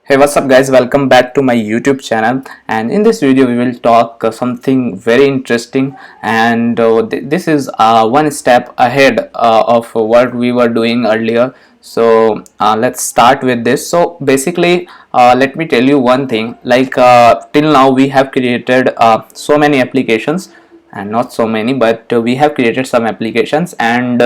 Hey, what's up guys, welcome back to my YouTube channel. And in this video we will talk something very interesting, and this is one step ahead of what we were doing earlier. So let's start with this. So basically, let me tell you one thing, like till now we have created so many applications, and not so many, but we have created some applications, and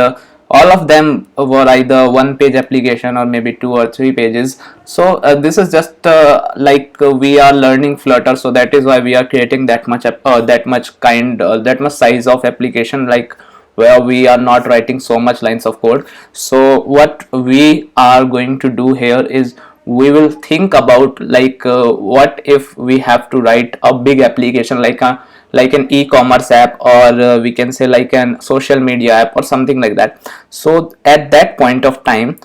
all of them were either one page application or maybe 2 or 3 pages. So this is just we are learning Flutter, so that is why we are creating that much that much size of application, like where we are not writing so much lines of code. So what we are going to do here is we will think about what if we have to write a big application like an e-commerce app, or we can say like an social media app or something like that. So at that point of time,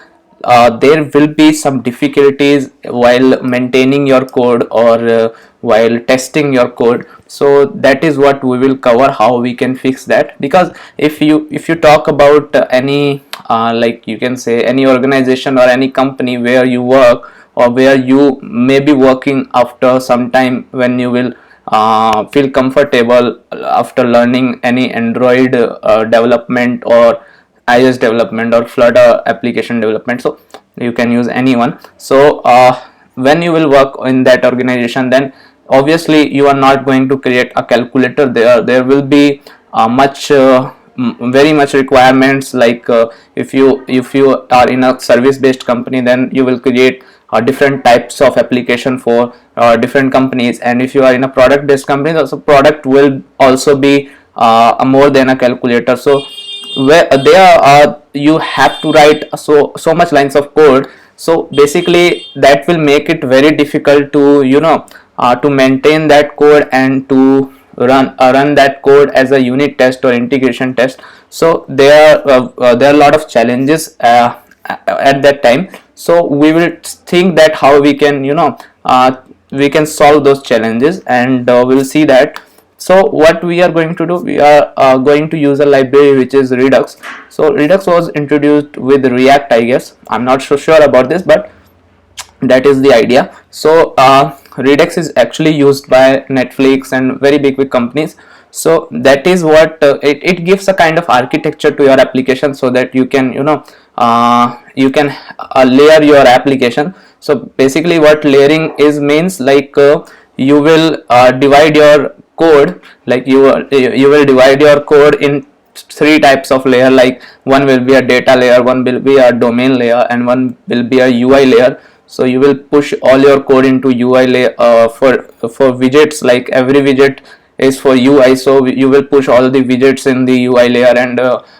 there will be some difficulties while maintaining your code, or while testing your code. So that is what we will cover, how we can fix that. Because if you talk about any like you can say any organization or any company where you work, or where you may be working after some time, when you will feel comfortable after learning any Android development, or iOS development, or Flutter application development. So you can use anyone. So when you will work in that organization, then obviously you are not going to create a calculator there will be very much requirements. Like if you are in a service based company, then you will create different types of application for different companies. And if you are in a product based company, also product will also be more than a calculator. So where there are you have to write so much lines of code. So basically that will make it very difficult to to maintain that code, and to run that code as a unit test or integration test. So there are a lot of challenges at that time. So we will think that how we can we can solve those challenges, and we'll see that. So what we are going to do, we are going to use a library which is Redux. So Redux was introduced with React, I guess. I'm not so sure about this, but that is the idea. So Redux is actually used by Netflix and very big companies. So that is what it gives a kind of architecture to your application, so that you can layer your application. So basically what layering is means, like you will divide your code, like you will divide your code in three types of layer. Like one will be a data layer, one will be a domain layer, and one will be a UI layer. So you will push all your code into UI layer for widgets. Like every widget is for UI, so you will push all the widgets in the UI layer, and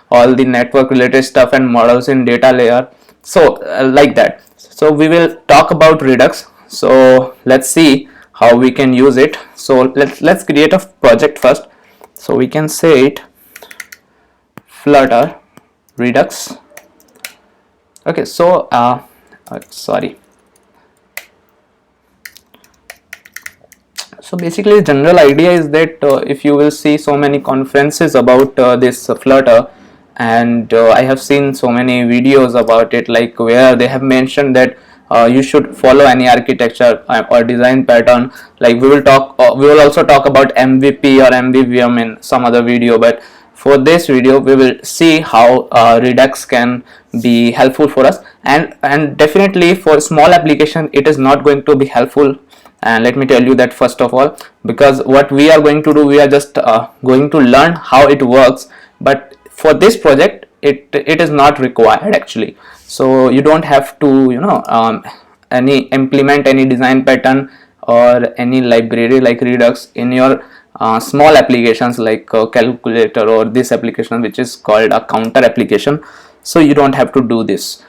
all the network related stuff and models in data layer. So like that. So we will talk about Redux. So let's see how we can use it. So let's create a project first. So we can say it Flutter Redux. Okay, so sorry. So basically the general idea is that if you will see so many conferences about this Flutter, and I have seen so many videos about it, like where they have mentioned that you should follow any architecture or design pattern. Like we will also talk about MVP or MVVM in some other video, but for this video we will see how Redux can be helpful for us. And definitely for small application it is not going to be helpful. And let me tell you that first of all, because what we are going to do, we are just going to learn how it works. But for this project it is not required actually. So you don't have to implement any design pattern or any library like Redux in your small applications, like calculator, or this application which is called a counter application. So you don't have to do this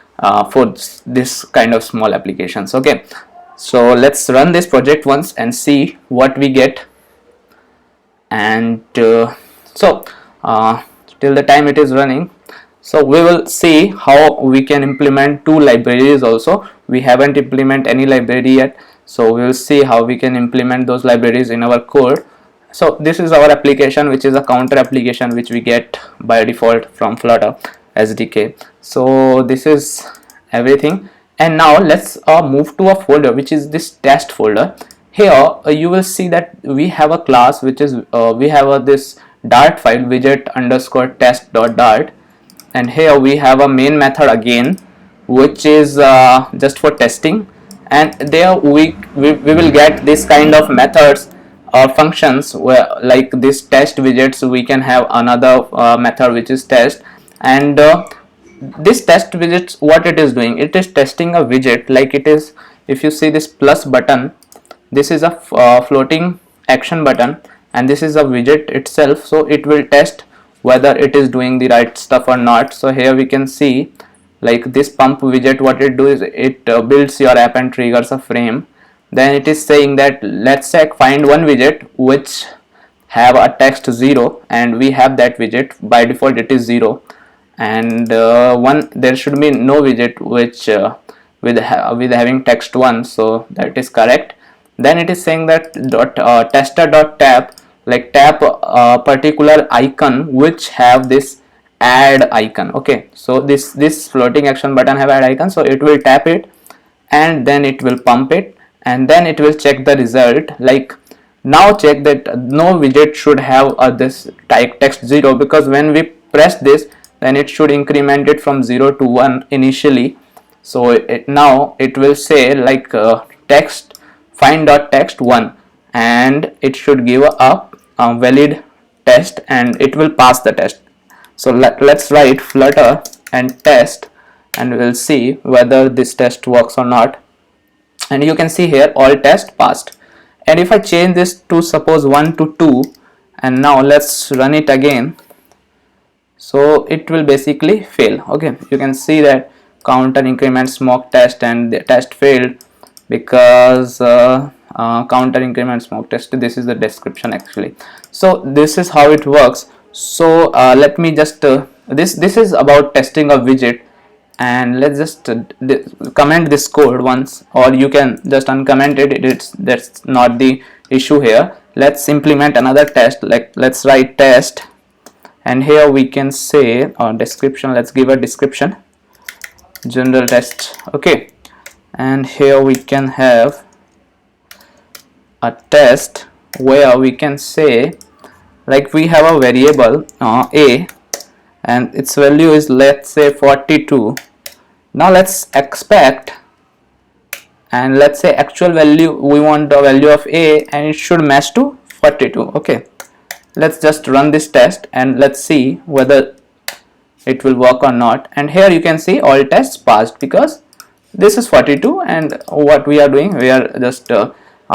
for this kind of small applications. Okay, so let's run this project once and see what we get. And so till the time it is running, so we will see how we can implement two libraries also. We haven't implemented any library yet, so we will see how we can implement those libraries in our code. So this is our application, which is a counter application which we get by default from Flutter SDK. So this is everything. And now let's move to a folder which is this test folder. Here you will see that we have a class which is we have this dart file widget underscore test dot dart, and here we have a main method again which is just for testing, and there we will get this kind of methods or functions where like this test widgets. We can have another method which is test, and this test widget, what it is doing, it is testing a widget. Like it is, if you see this plus button, this is a floating action button, and this is a widget itself, so it will test whether it is doing the right stuff or not. So here we can see like this pump widget, what it do is it builds your app and triggers a frame. Then it is saying that let's say find one widget which have a text 0, and we have that widget. By default it is 0, and one, there should be no widget which with having text 1, so that is correct. Then it is saying that tester dot tap, like tap a particular icon which have this add icon. Okay, so this floating action button have add icon, so it will tap it and then it will pump it, and then it will check the result. Like now check that no widget should have this type text 0, because when we press this, then it should increment it from 0 to 1 initially. So now it will say like text find dot text 1, and it should give a valid test, and it will pass the test. So let's write flutter and test, and we'll see whether this test works or not. And you can see here all test passed. And if I change this to suppose 1 to 2, and now let's run it again, so it will basically fail. Okay, you can see that counter increment smoke test, and the test failed because counter increment smoke test, this is the description actually. So this is how it works. So let me just this is about testing a widget, and let's just comment this code once, or you can just uncomment it. That's not the issue here. Let's implement another test. Like let's write test, and here we can say description. Let's give a description, general test. Okay, and here we can have a test where we can say like we have a variable a, and its value is, let's say, 42. Now let's expect, and let's say actual value, we want the value of a and it should match to 42. Okay, let's just run this test and let's see whether it will work or not. And here you can see all tests passed because this is 42, and what we are doing, we are just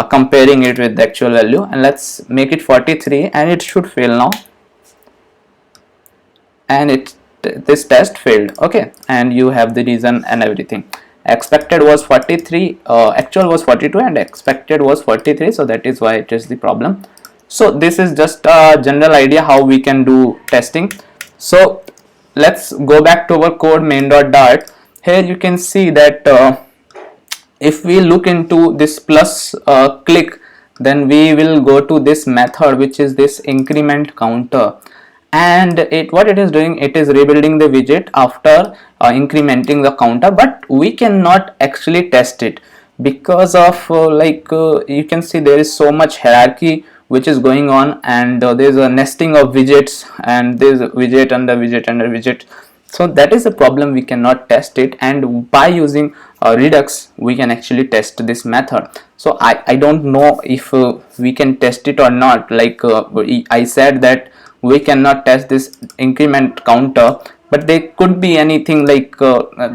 comparing it with the actual value. And let's make it 43, and it should fail now, and this test failed. Okay, and you have the reason and everything. Expected was 43, actual was 42, and expected was 43, so that is why it is the problem. So this is just a general idea how we can do testing. So let's go back to our code main.dart. Here you can see that if we look into this plus click, then we will go to this method which is this increment counter, and what it is doing, it is rebuilding the widget after incrementing the counter. But we cannot actually test it because of you can see there is so much hierarchy which is going on, and there is a nesting of widgets, and there is a widget under widget under widget. So that is a problem, we cannot test it, and by using Redux we can actually test this method. So I don't know if we can test it or not. Like I said that we cannot test this increment counter, but there could be anything like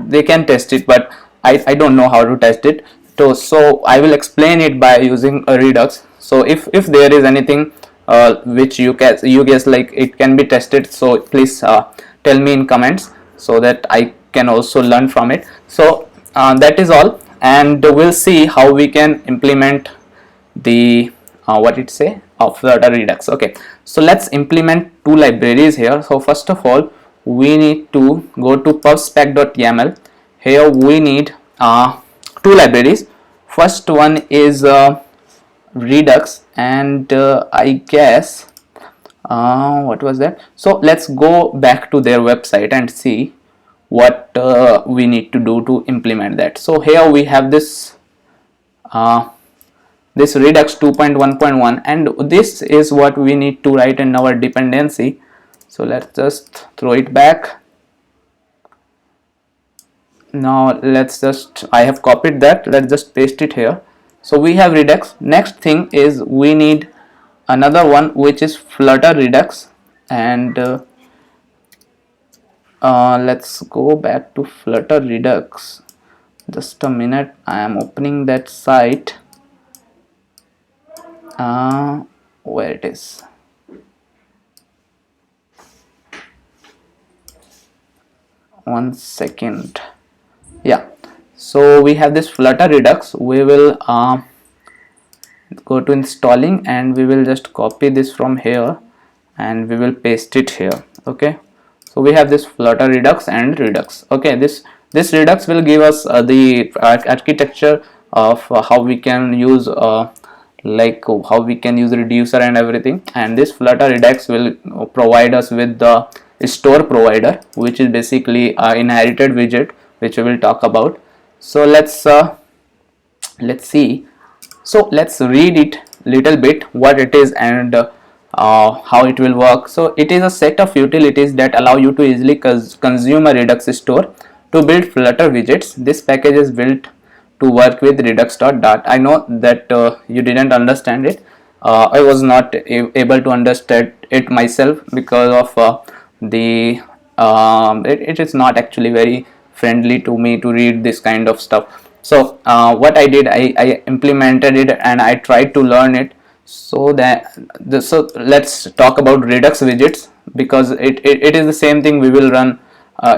they can test it, but I don't know how to test it. So I will explain it by using a Redux. So if there is anything which you guess like it can be tested, so please tell me in comments so that I can also learn from it. So that is all, and we'll see how we can implement the what it say of Flutter Redux. Okay, so let's implement two libraries here. So first of all, we need to go to pubspec.yaml. Here we need two libraries. First one is Redux, and I guess what was that. So let's go back to their website and see what we need to do to implement that. So here we have this this Redux 2.1.1, and this is what we need to write in our dependency. So let's just throw it back. Now let's just, I have copied that, let's just paste it here. So we have Redux. Next thing is we need another one, which is Flutter Redux, and let's go back to Flutter Redux. Just a minute, I am opening that site. Where it is. One second. Yeah, so we have this Flutter Redux. We will go to installing, and we will just copy this from here and we will paste it here. Okay, so we have this Flutter Redux and Redux. Okay, this Redux will give us the architecture of how we can use like how we can use reducer and everything, and this Flutter Redux will provide us with the store provider, which is basically inherited widget, which we will talk about. So let's see. So let's read it little bit what it is and how it will work. So it is a set of utilities that allow you to easily consume a Redux store to build Flutter widgets. This package is built to work with redux.dart. I know that you didn't understand it. I was not able to understand it myself because of it is not actually very friendly to me to read this kind of stuff. So what I did, I implemented it and I tried to learn it. So that so let's talk about Redux widgets, because it is the same thing we will run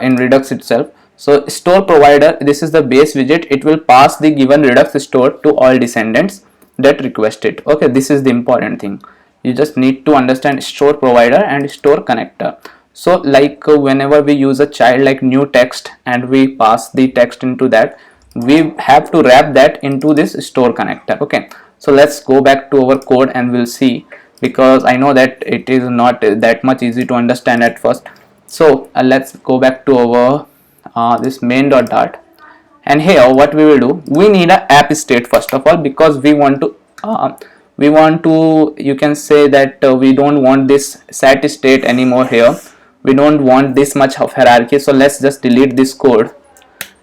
in Redux itself. So store provider, this is the base widget. It will pass the given Redux store to all descendants that request it. Okay, this is the important thing. You just need to understand store provider and store connector. So like whenever we use a child like new text and we pass the text into that, we have to wrap that into this store connector. Okay, so let's go back to our code and we'll see, because I know that it is not that much easy to understand at first. So let's go back to our this main.dart, and here what we will do, we need a app state first of all, because we want to you can say that we don't want this set state anymore here. We don't want this much of hierarchy. So let's just delete this code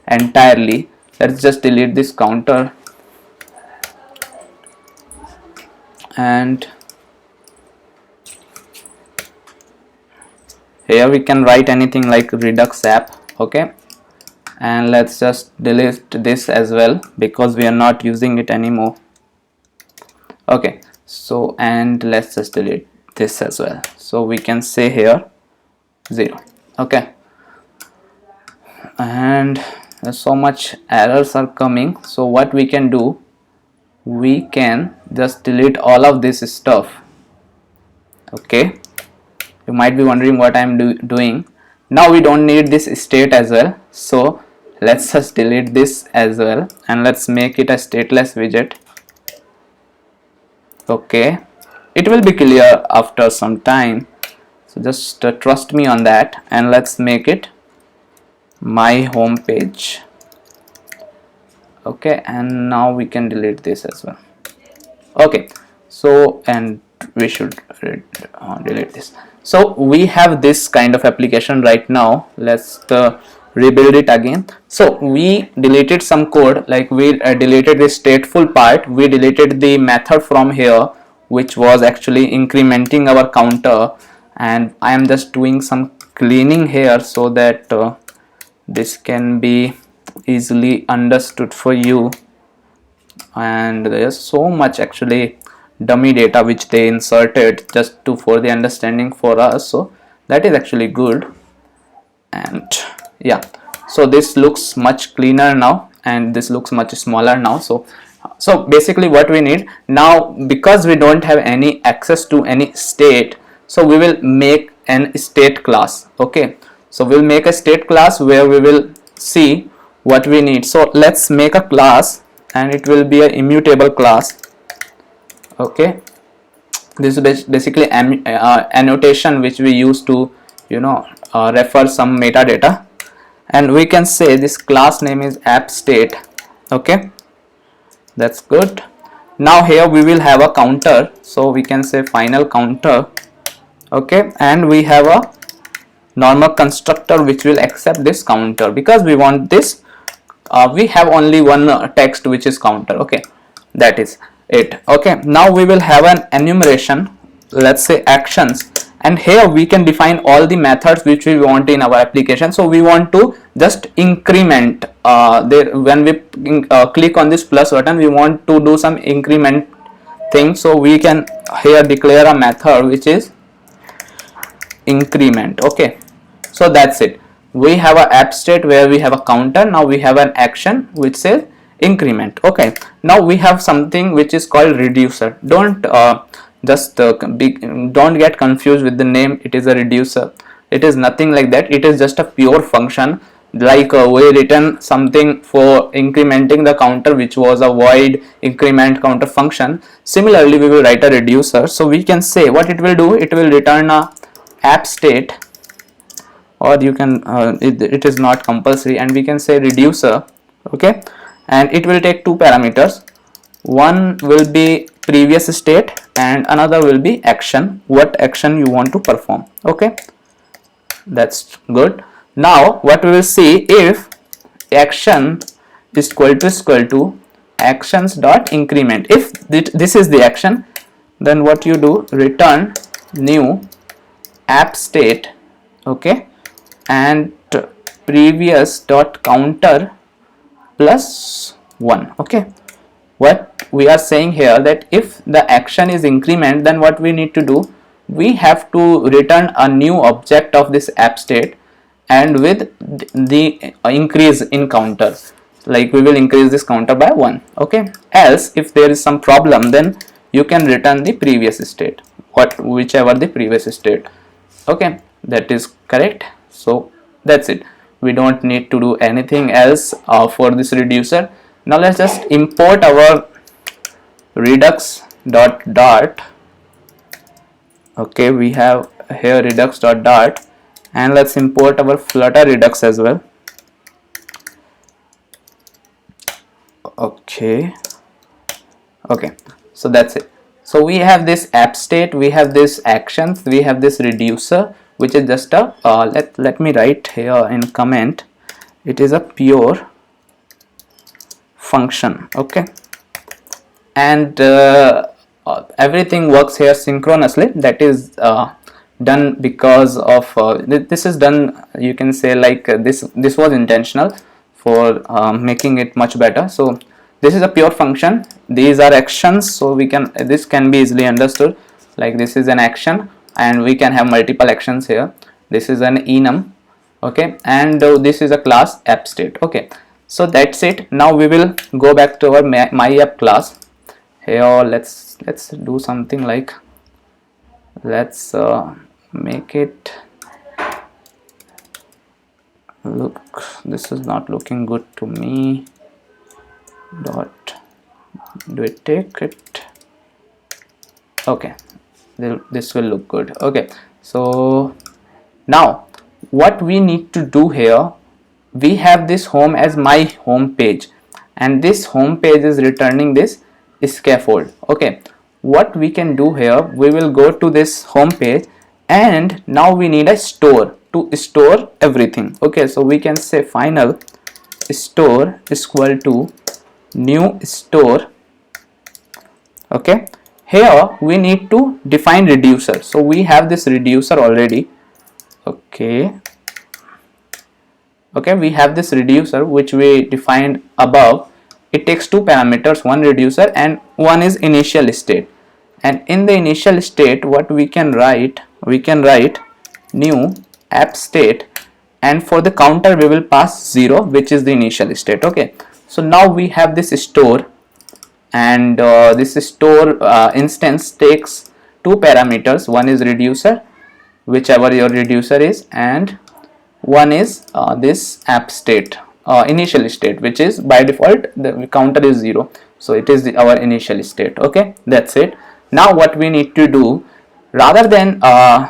entirely. Let's just delete this counter, and here we can write anything like Redux app. Okay, and let's just delete this as well because we are not using it anymore. Okay, so and let's just delete this as well. So we can say here 0. Okay, and so much errors are coming. So what we can do, we can just delete all of this stuff. Okay, you might be wondering what I'm doing. Now we don't need this state as well, so let's just delete this as well and let's make it a stateless widget. Okay, it will be clear after some time, so just trust me on that, and let's make it my home page. Okay, and now we can delete this as well. Okay, so and we should delete this. So we have this kind of application right now. Let's rebuild it again. So we deleted some code, like we deleted the stateful part. We deleted the method from here, which was actually incrementing our counter, and I am just doing some cleaning here so that this can be easily understood for you. And there's so much actually dummy data which they inserted just to for the understanding for us, so that is actually good. And yeah, so this looks much cleaner now and this looks much smaller now. So basically what we need now, because we don't have any access to any state, so we will make an state class. Okay, so we'll make a state class where we will see what we need. So let's make a class and it will be an immutable class. Okay, this is basically annotation which we use to refer some metadata, and we can say this class name is app state. Okay, that's good. Now here we will have a counter, so we can say final counter. Okay, and we have a normal constructor which will accept this counter because we want this. We have only one text which is counter. Okay, that is it. Okay, now we will have an enumeration, let's say actions, and here we can define all the methods which we want in our application. So we want to just increment there when we click on this plus button, we want to do some increment thing. So we can here declare a method which is increment. Okay, so that's it. We have a app state where we have a counter. Now we have an action which says increment. Okay, now we have something which is called reducer. Don't don't get confused with the name. It is a reducer. It is nothing like that. It is just a pure function, like we written something for incrementing the counter which was a void increment counter function. Similarly we will write a reducer. So we can say what it will do. It will return a app state, or you can it is not compulsory, and we can say reducer. Okay, and it will take two parameters. One will be previous state and another will be action, what action you want to perform. Okay, that's good. Now what we will see, if action is equal to actions dot increment, if this is the action, then what you do, return new app state. Okay, and previous dot counter plus 1. Okay, what we are saying here, that if the action is increment, then what we need to do, we have to return a new object of this app state and with the increase in counter, like we will increase this counter by 1. Okay, else if there is some problem, then you can return the previous state, whichever the previous state. Okay, that is correct. So that's it. We don't need to do anything else for this reducer. Now let's just import our redux.dart. Okay, we have here redux.dart, and let's import our Flutter Redux as well. Okay, so that's it. So we have this app state, we have this actions, we have this reducer, which is just a let me write here in comment, it is a pure function. Okay, and everything works here synchronously. That is done because of this is done, you can say, like this was intentional for making it much better. So this is a pure function, these are actions, so we can, this can be easily understood, like this is an action and we can have multiple actions here. This is an enum. Okay, and this is a class app state. Okay, so that's it. Now we will go back to our my app class. Here let's do something like, let's make it look, this is not looking good to me. Dot, do it, take it. Okay, this will look good. Okay, so now what we need to do here, we have this home as my home page, and this home page is returning this scaffold. Okay, what we can do here, we will go to this home page, and now we need a store to store everything. Okay, so we can say final store is equal to new store. Okay, here we need to define reducer, so we have this reducer already. Okay, we have this reducer which we defined above. It takes two parameters, one reducer and one is initial state, and in the initial state what we can write, new app state, and for the counter we will pass 0, which is the initial state. Okay, so now we have this store, and this store instance takes two parameters, one is reducer, whichever your reducer is, and one is this app state, initial state, which is by default the counter is 0, so it is our initial state. Okay, that's it. Now what we need to do, rather than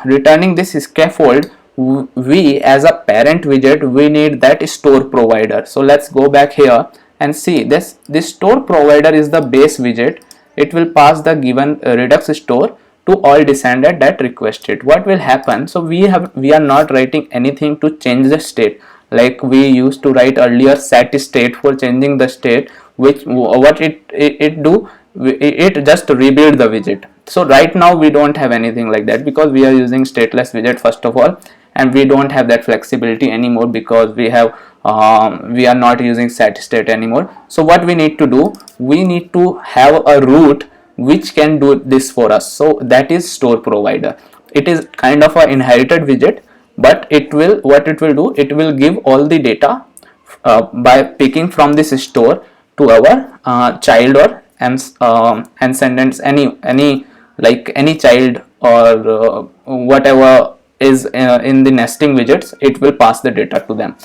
returning this scaffold, we as a parent widget, we need that store provider. So let's go back here and see this store provider is the base widget. It will pass the given Redux store to all descendant that request it. What will happen? So we are not writing anything to change the state like we used to write earlier, set state for changing the state, which what it do, it just rebuild the widget. So right now we don't have anything like that because we are using stateless widget first of all, and we don't have that flexibility anymore because we are not using set state anymore. So what we need to do, we need to have a root which can do this for us. So that is store provider. It is kind of an inherited widget, but what it will do, it will give all the data by picking from this store to our child or ascendants, any like any child or whatever is in the nesting widgets, it will pass the data to them.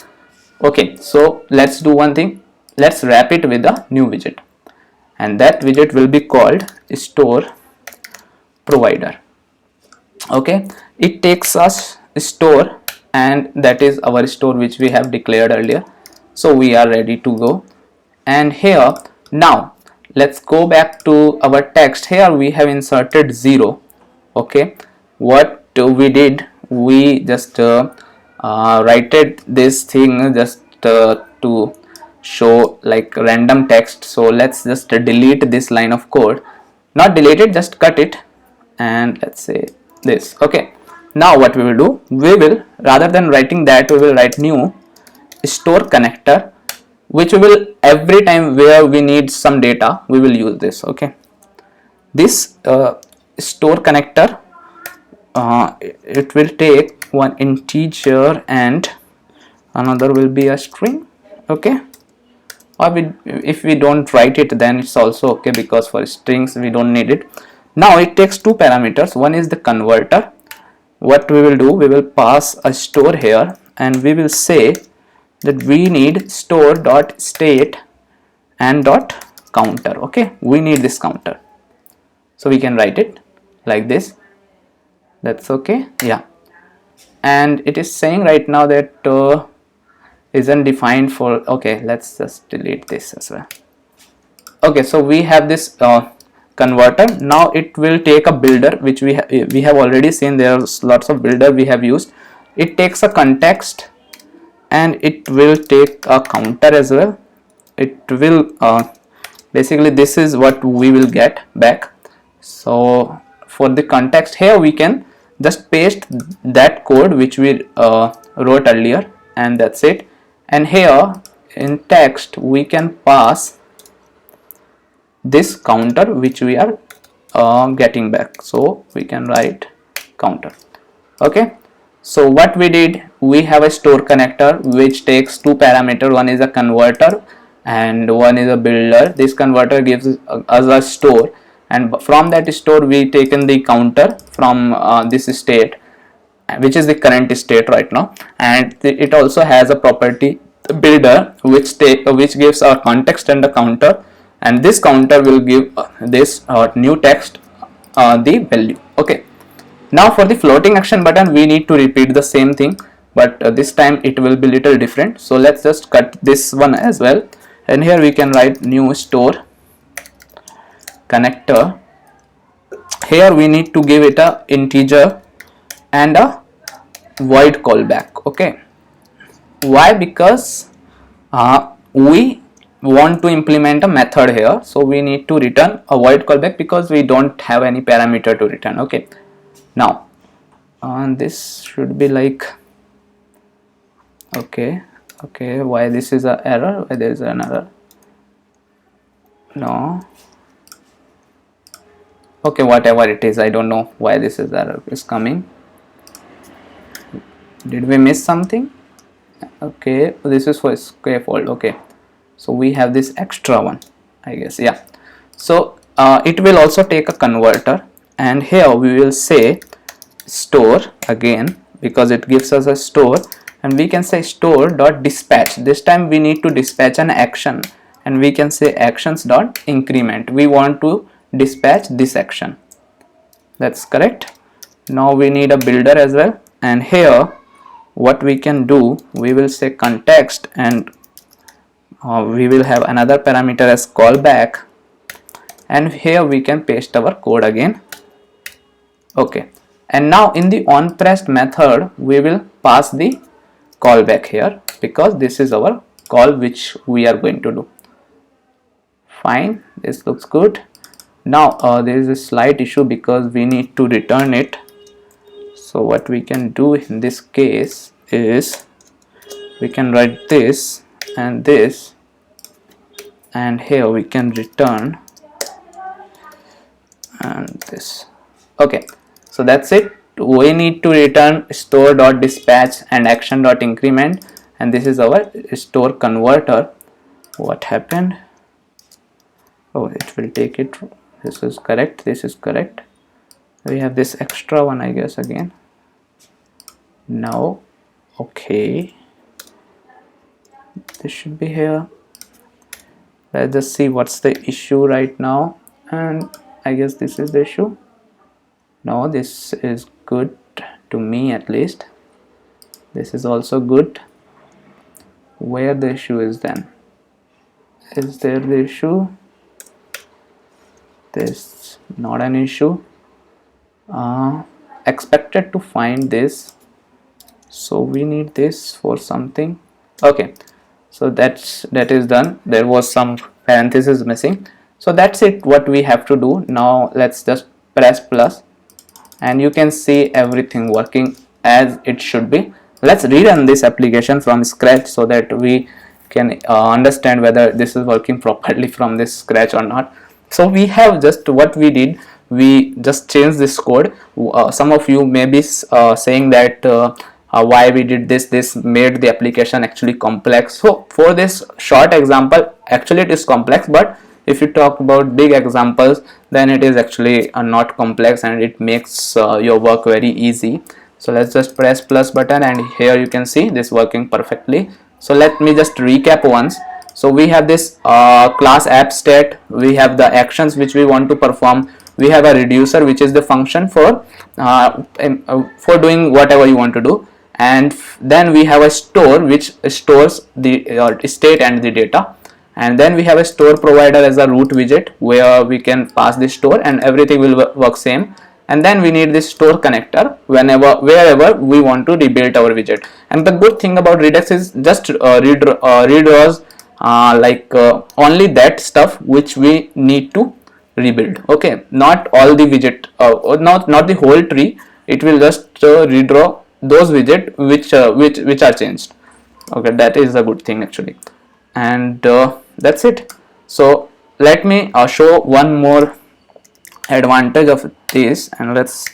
Okay, so let's do one thing. Let's wrap it with a new widget, and that widget will be called store provider. Okay, it takes us store, and that is our store which we have declared earlier. So we are ready to go. And here now let's go back to our text. Here we have inserted 0. Okay, what we did, we just writed this thing just to show like random text. So let's just delete this line of code, not delete it, just cut it, and let's say this. Okay, now what we will do, we will, rather than writing that, we will write new store connector, which will every time where we need some data, we will use this. Okay, this store connector, it will take one integer and another will be a string. Okay, or if we don't write it, then it's also okay because for strings we don't need it. Now it takes two parameters. One is the converter. What we will do, we will pass a store here, and we will say that we need store dot state and dot counter. Okay, we need this counter, so we can write it like this. That's okay. Yeah, and it is saying right now that isn't defined for. Okay, let's just delete this as well. Okay, so we have this converter. Now it will take a builder, which we have already seen. There are lots of builder we have used. It takes a context, and it will take a counter as well. It will basically, this is what we will get back. So for the context here, we can just paste that code which we wrote earlier, and that's it. And here in text we can pass this counter which we are getting back. So we can write counter. Okay, so what we did, we have a store connector which takes two parameters. One is a converter and one is a builder. This converter gives us a store, and from that store we taken the counter from this state, which is the current state right now, and it also has a property builder which gives our context and the counter, and this counter will give this new text the value. Okay, now for the floating action button, we need to repeat the same thing, but this time it will be little different. So let's just cut this one as well, and here we can write new store connector. Here we need to give it a integer and a void callback. Okay, why? Because we want to implement a method here, so we need to return a void callback because we don't have any parameter to return. Okay, now this should be like, okay, why this is a error, why there is an error? No, okay, whatever it is, I don't know why this is error is coming. Did we miss something? Okay, this is for scaffold. Okay, so we have this extra one, I guess. Yeah, so it will also take a converter, and here we will say store again because it gives us a store, and we can say store dot dispatch. This time we need to dispatch an action, and we can say actions dot increment. We want to dispatch this action. That's correct. Now we need a builder as well, and here what we can do, we will say context, and we will have another parameter as callback, and here we can paste our code again. Okay, and now in the onPressed method we will pass the callback here, because this is our call which we are going to do. Fine, this looks good. Now there is a slight issue because we need to return it. So what we can do in this case is we can write this and this, and here we can return and this. Okay, so that's it. We need to return store.dispatch and action.increment, and this is our store converter. What happened? Oh, it will take it. This is correct, this is correct. We have this extra one, I guess, again. Now, okay, this should be here. Let's just see what's the issue right now, and I guess this is the issue. No, this is good to me, at least. This is also good. Where the issue is then? Is there the issue? This not an issue. Expected to find this, so we need this for something. Okay, so that is done. There was some parenthesis missing, so that's it what we have to do. Now let's just press plus, and you can see everything working as it should be. Let's rerun this application from scratch so that we can understand whether this is working properly from this scratch or not. So we have just what we did, we just changed this code. Some of you may be saying that why we did this made the application actually complex. So for this short example, actually it is complex, but if you talk about big examples, then it is actually not complex, and it makes your work very easy. So let's just press plus button, and here you can see this working perfectly. So let me just recap once. So we have this class app state, we have the actions which we want to perform, we have a reducer which is the function for doing whatever you want to do, and then we have a store which stores the state and the data, and then we have a store provider as a root widget where we can pass the store and everything will work same. And then we need this store connector wherever we want to rebuild our widget. And the good thing about Redux is just redraws only that stuff which we need to rebuild. Okay, not all the widget, not the whole tree. It will just redraw those widget which are changed. Okay, that is a good thing actually. And that's it. So let me show one more advantage of this, and let's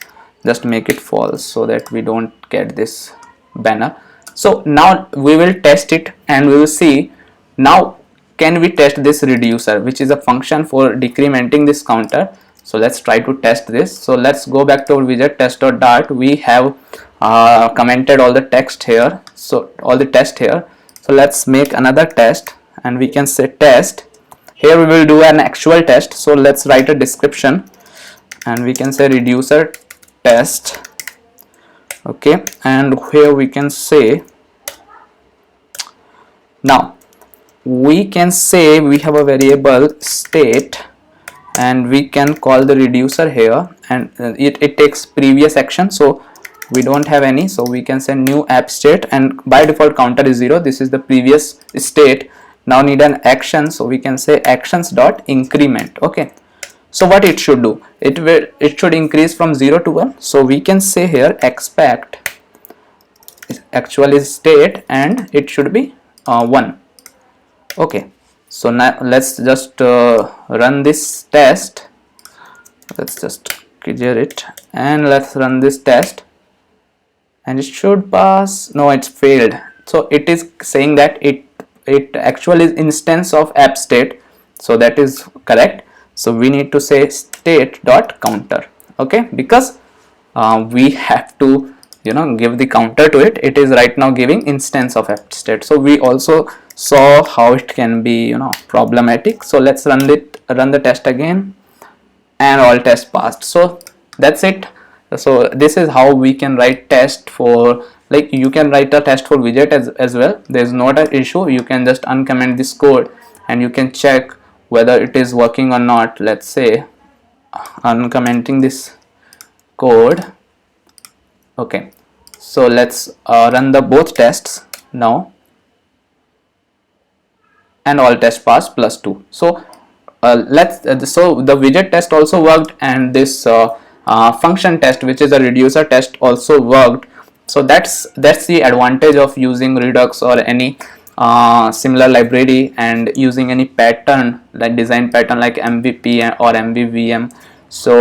just make it false so that we don't get this banner. So now we will test it, and we will see now can we test this reducer, which is a function for decrementing this counter. So let's try to test this. So let's go back to our widget test.dart. We have commented all the text here, so all the test here. So let's make another test, and we can say test. Here we will do an actual test, so let's write a description, and we can say reducer test. Okay, and here we can say, now we can say we have a variable state, and we can call the reducer here, and it takes previous action, so we don't have any, so we can say new app state, and by default counter is 0. This is the previous state. Now need an action, so we can say actions dot increment. Okay, so what it should do, it should increase from 0 to 1. So we can say here expect actual is state, and it should be 1. Okay, so now let's just run this test. Let's just clear it, and let's run this test, and it should pass. No, it's failed. So it is saying that it actually is instance of app state, so that is correct. So we need to say state dot counter. Okay, because we have to give the counter to it. It is right now giving instance of app state. So we also saw how it can be problematic. So let's run the test again, and all tests passed. So that's it. So this is how we can write test for like you can write a test for widget as well. There's not an issue. You can just uncomment this code and you can check whether it is working or not. Let's say uncommenting this code. Okay, so let's run the both tests now, and all test pass +2. So so the widget test also worked, and this function test, which is a reducer test, also worked. So that's the advantage of using Redux or any similar library, and using any pattern like design pattern like MVP or MVVM. So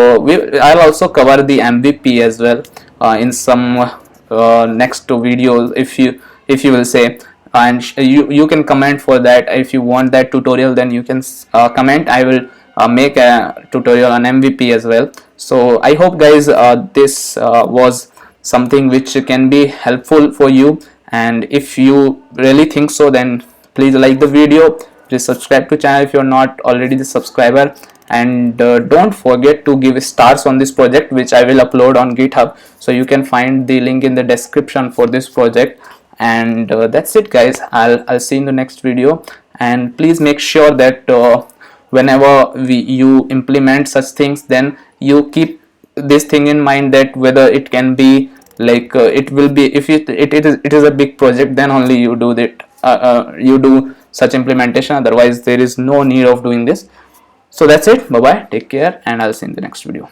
I'll also cover the MVP as well in some next videos, if you will say, and you can comment for that. If you want that tutorial, then you can comment. I will make a tutorial on MVP as well. So I hope guys this was something which can be helpful for you, and if you really think so, then please like the video, please subscribe to channel if you're not already the subscriber, and don't forget to give stars on this project, which I will upload on GitHub. So you can find the link in the description for this project. And that's it guys. I'll see you in the next video, and please make sure that whenever you implement such things, then you keep this thing in mind, that whether it can be like it will be, if it is a big project, then only you do that, you do such implementation. Otherwise there is no need of doing this. So that's it. Bye bye, take care, and I'll see you in the next video.